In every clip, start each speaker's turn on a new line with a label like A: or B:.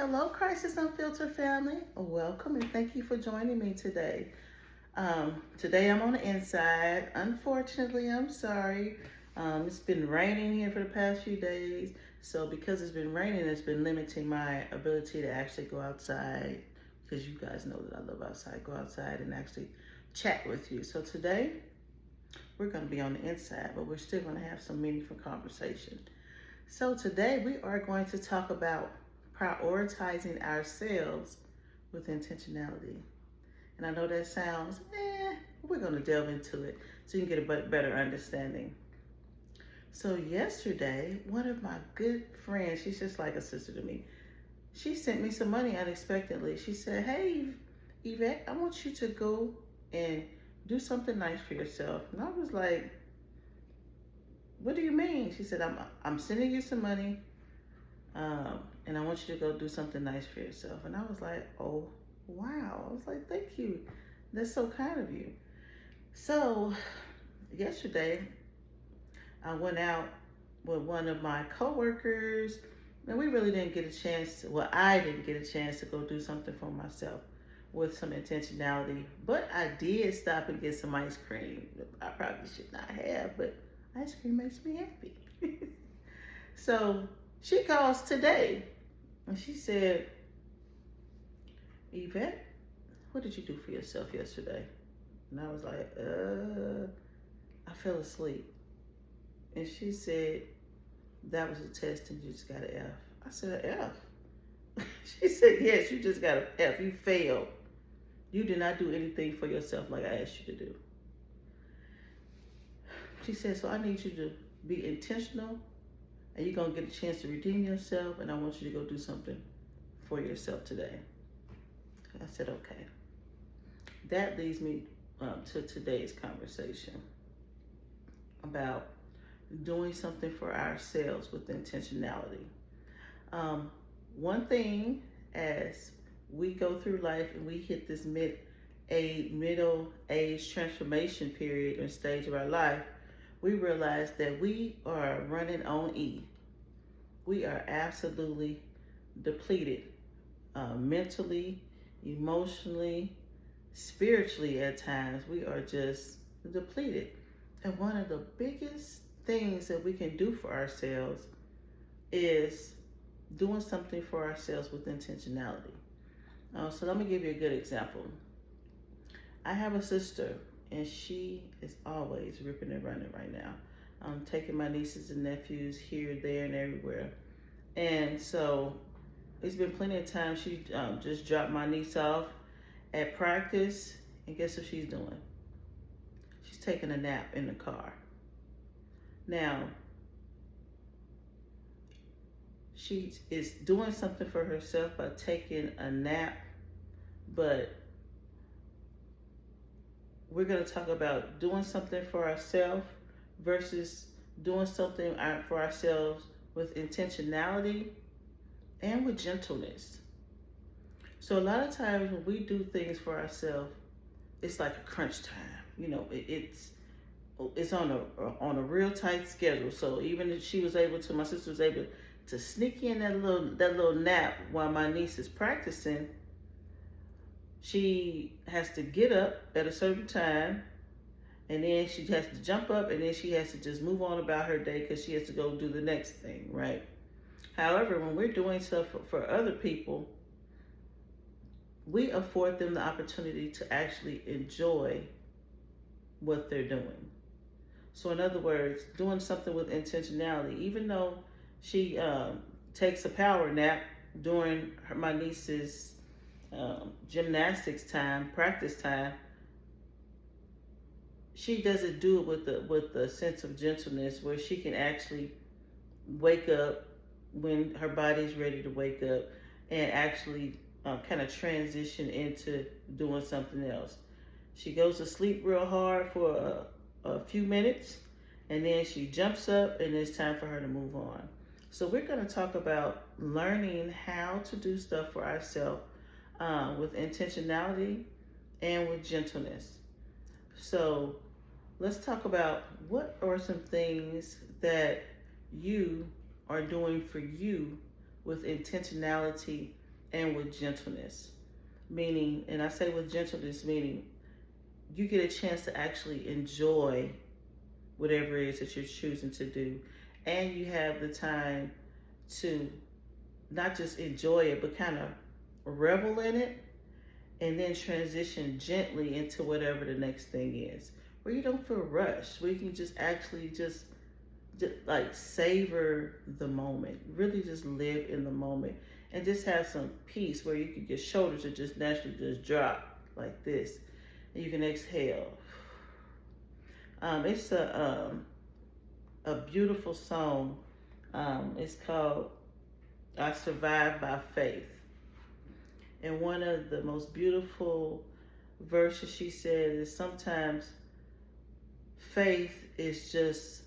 A: Hello, Crisis Unfiltered family. Welcome and thank you for joining me today. Today I'm on the inside. Unfortunately, I'm sorry. It's been raining here for the past few days. So, because it's been raining, it's been limiting my ability to actually go outside. Because you guys know that I love outside. Go outside and actually chat with you. So, today we're going to be on the inside, but we're still going to have some meaningful conversation. So today we are going to talk about prioritizing ourselves with intentionality. And I know that sounds, we're going to delve into it so you can get a better understanding. So yesterday, one of my good friends, she's just like a sister to me, she sent me some money unexpectedly. She said, hey, Yvette, I want you to go and do something nice for yourself. And I was like, what do you mean? She said, I'm sending you some money, and I want you to go do something nice for yourself. And I was like, oh, wow. I was like, thank you. That's so kind of you. So yesterday, I went out with one of my coworkers, and we really didn't get a chance, I didn't get a chance to go do something for myself with some intentionality. But I did stop and get some ice cream. I probably should not have, but ice cream makes me happy. So she calls today and she said, Yvette, what did you do for yourself yesterday? And I was like, I fell asleep. And she said, that was a test and you just got an F. I said, an F? She said, yes, you just got an F. You failed. You did not do anything for yourself like I asked you to do. She said, so I need you to be intentional and you're going to get a chance to redeem yourself and I want you to go do something for yourself today. I said, okay. That leads me to today's conversation about doing something for ourselves with intentionality. One thing as we go through life and we hit this middle age transformation period or stage of our life, we realize that we are running on E. We are absolutely depleted mentally, emotionally, spiritually at times. We are just depleted. And one of the biggest things that we can do for ourselves is doing something for ourselves with intentionality. So let me give you a good example. I have a sister and she is always ripping and running right now. I'm taking my nieces and nephews here, there, and everywhere. And so it's been plenty of times she just dropped my niece off at practice, and guess what she's doing? She's taking a nap in the car. Now, she is doing something for herself by taking a nap, but we're going to talk about doing something for ourselves versus doing something for ourselves with intentionality and with gentleness. So a lot of times when we do things for ourselves, it's like a crunch time. You know, it's on a real tight schedule. So even if my sister was able to sneak in that little nap while my niece is practicing, she has to get up at a certain time, and then she has to jump up, and then she has to just move on about her day because she has to go do the next thing, right? However, when we're doing stuff for other people, we afford them the opportunity to actually enjoy what they're doing. So in other words, doing something with intentionality, even though she takes a power nap during my niece's gymnastics time, practice time, she doesn't do it with the sense of gentleness where she can actually wake up when her body's ready to wake up and actually kind of transition into doing something else. She goes to sleep real hard for a few minutes and then she jumps up and it's time for her to move on. So we're going to talk about learning how to do stuff for ourselves with intentionality and with gentleness. So let's talk about what are some things that you are doing for you with intentionality and with gentleness. Meaning, and I say with gentleness, meaning you get a chance to actually enjoy whatever it is that you're choosing to do. And you have the time to not just enjoy it, but kind of revel in it and then transition gently into whatever the next thing is. Where you don't feel rushed, where you can just actually just like savor the moment, really just live in the moment and just have some peace where you can, your shoulders are just naturally just drop like this and you can exhale. It's a beautiful song. It's called I Survive by Faith. And one of the most beautiful verses she said is sometimes faith is just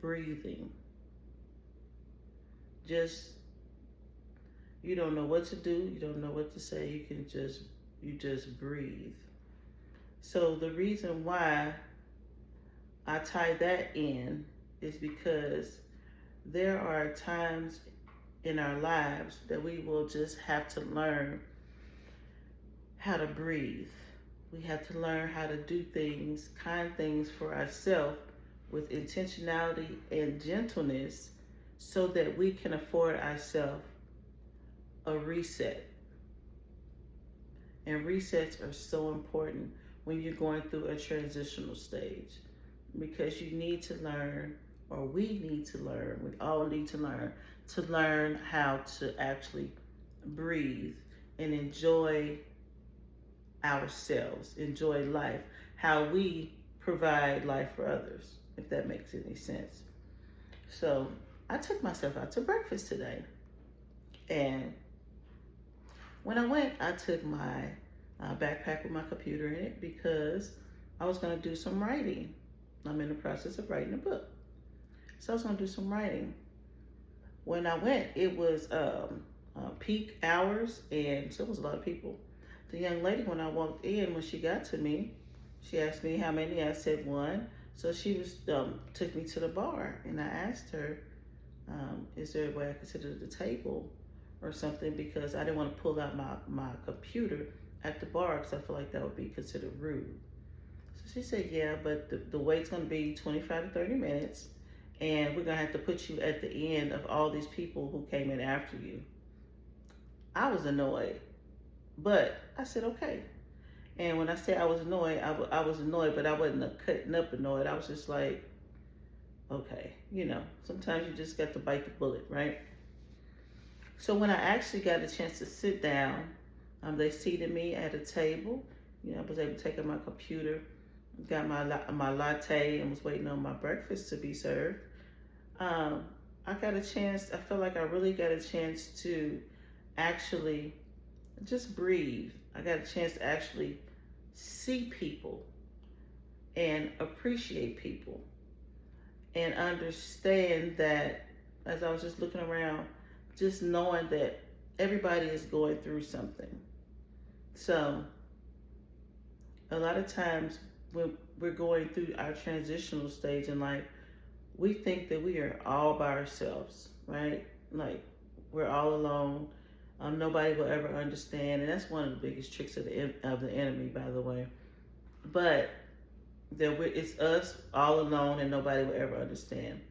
A: breathing. Just, you don't know what to do, you don't know what to say, you just breathe. So the reason why I tie that in is because there are times in our lives that we will just have to learn how to breathe. We have to learn how to do things, kind things for ourselves with intentionality and gentleness so that we can afford ourselves a reset. And resets are so important when you're going through a transitional stage because you need to learn, or we need to learn, we all need to learn how to actually breathe and enjoy ourselves, enjoy life, how we provide life for others, if that makes any sense. So I took myself out to breakfast today. And when I went, I took my backpack with my computer in it because I was going to do some writing. I'm in the process of writing a book. So I was going to do some writing. When I went, it was peak hours, and so it was a lot of people. The young lady, when I walked in, when she got to me, she asked me how many. I said one. So she was took me to the bar, and I asked her, is there a way I could sit at the table or something, because I didn't want to pull out my computer at the bar because I feel like that would be considered rude. So she said, yeah, but the wait's going to be 25 to 30 minutes, and we're going to have to put you at the end of all these people who came in after you. I was annoyed, but I said, okay. And when I say I was annoyed, I was annoyed, but I wasn't cutting up annoyed. I was just like, okay, sometimes you just got to bite the bullet, right? So when I actually got a chance to sit down, they seated me at a table. I was able to take out my computer, got my latte, and was waiting on my breakfast to be served. I got a chance, I felt like I really got a chance to actually just breathe. I got a chance to actually see people and appreciate people and understand that, as I was just looking around, just knowing that everybody is going through something. So a lot of times when we're going through our transitional stage in life, we think that we are all by ourselves, right? Like we're all alone. Nobody will ever understand, and that's one of the biggest tricks of the enemy, by the way. But it's us all alone, and nobody will ever understand.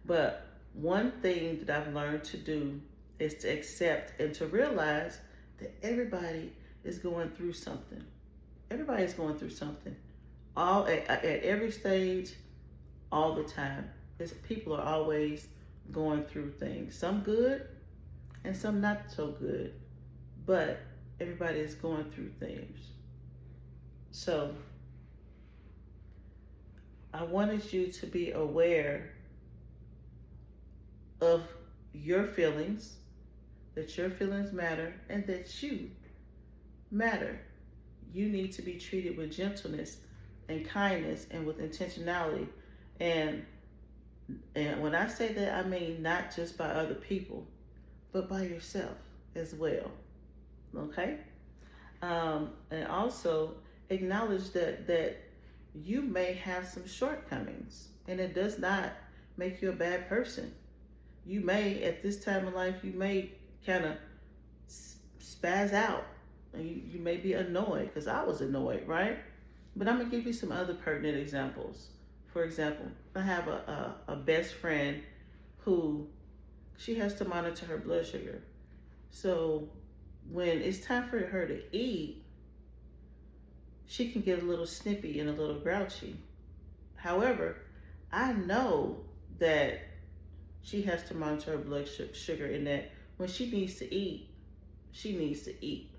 A: But one thing that I've learned to do is to accept and to realize that everybody is going through something. Everybody's going through something. All at every stage, all the time. People are always going through things. Some good and some not so good. But everybody is going through things. So I wanted you to be aware of your feelings, that your feelings matter, and that you matter. You need to be treated with gentleness and kindness and with intentionality. And when I say that, I mean not just by other people, but by yourself as well. Okay? And also acknowledge that you may have some shortcomings, and it does not make you a bad person. You may, at this time of life, you may kind of spaz out. And you may be annoyed, because I was annoyed, right? But I'm going to give you some other pertinent examples. For example, I have a best friend who she has to monitor her blood sugar. So when it's time for her to eat, she can get a little snippy and a little grouchy. However, I know that she has to monitor her blood sugar, and that when she needs to eat, she needs to eat.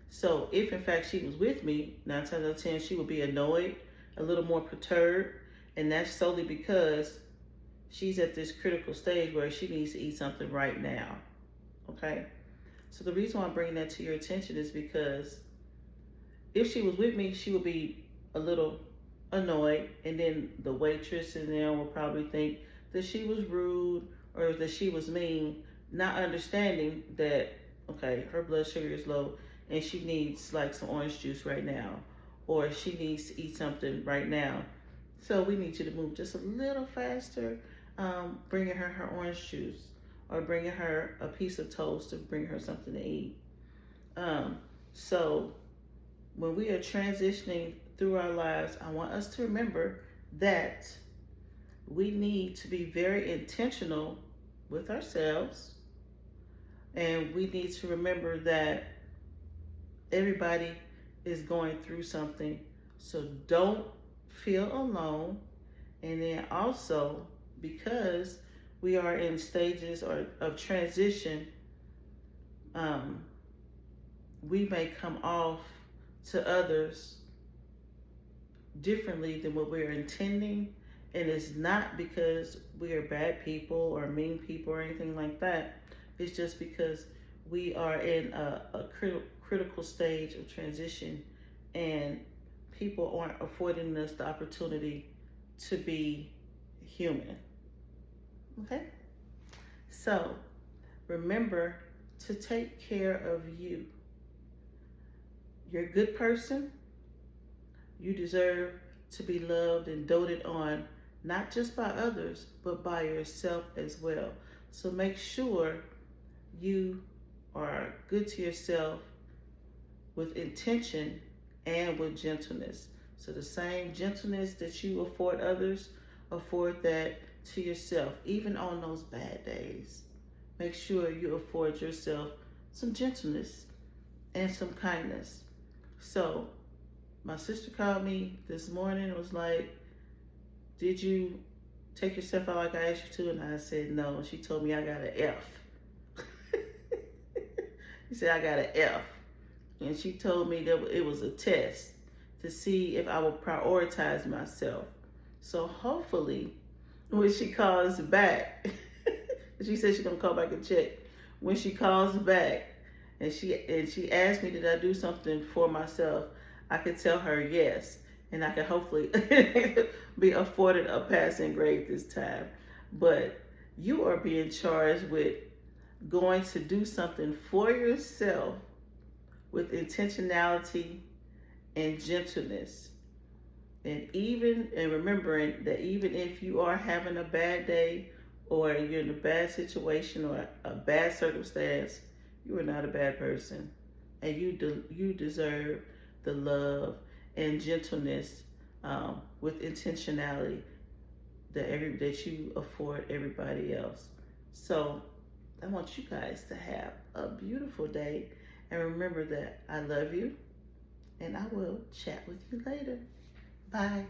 A: So if in fact she was with me, 9 times out of 10, she would be annoyed, a little more perturbed, and that's solely because she's at this critical stage where she needs to eat something right now. Okay? So the reason why I'm bringing that to your attention is because if she was with me, she would be a little annoyed, and then the waitress and them would probably think that she was rude or that she was mean, not understanding that, okay, her blood sugar is low and she needs like some orange juice right now, or she needs to eat something right now. So we need you to move just a little faster, bringing her orange juice, or bringing her a piece of toast, to bring her something to eat. So when we are transitioning through our lives, I want us to remember that we need to be very intentional with ourselves, and we need to remember that everybody is going through something. So don't feel alone. And then also, because we are in stages of transition, we may come off to others differently than what we're intending. And it's not because we are bad people or mean people or anything like that. It's just because we are in a critical stage of transition, and people aren't affording us the opportunity to be human. Okay? So remember to take care of you. You're a good person. You deserve to be loved and doted on, not just by others, but by yourself as well. So make sure you are good to yourself with intention and with gentleness. So the same gentleness that you afford others, afford that to yourself, even on those bad days. Make sure you afford yourself some gentleness and some kindness. So my sister called me this morning and was like, did you take yourself out like I asked you to? And I said no. She told me I got an F. She said I got an F. And she told me that it was a test to see if I would prioritize myself. So hopefully, when she calls back, she said she's gonna call back and check. When she calls back and she asked me, did I do something for myself, I could tell her yes, and I could hopefully be afforded a passing grade this time. But you are being charged with going to do something for yourself with intentionality and gentleness. And remembering that even if you are having a bad day, or you're in a bad situation or a bad circumstance, you are not a bad person. And you deserve the love and gentleness, with intentionality that you afford everybody else. So I want you guys to have a beautiful day, and remember that I love you, and I will chat with you later. Bye.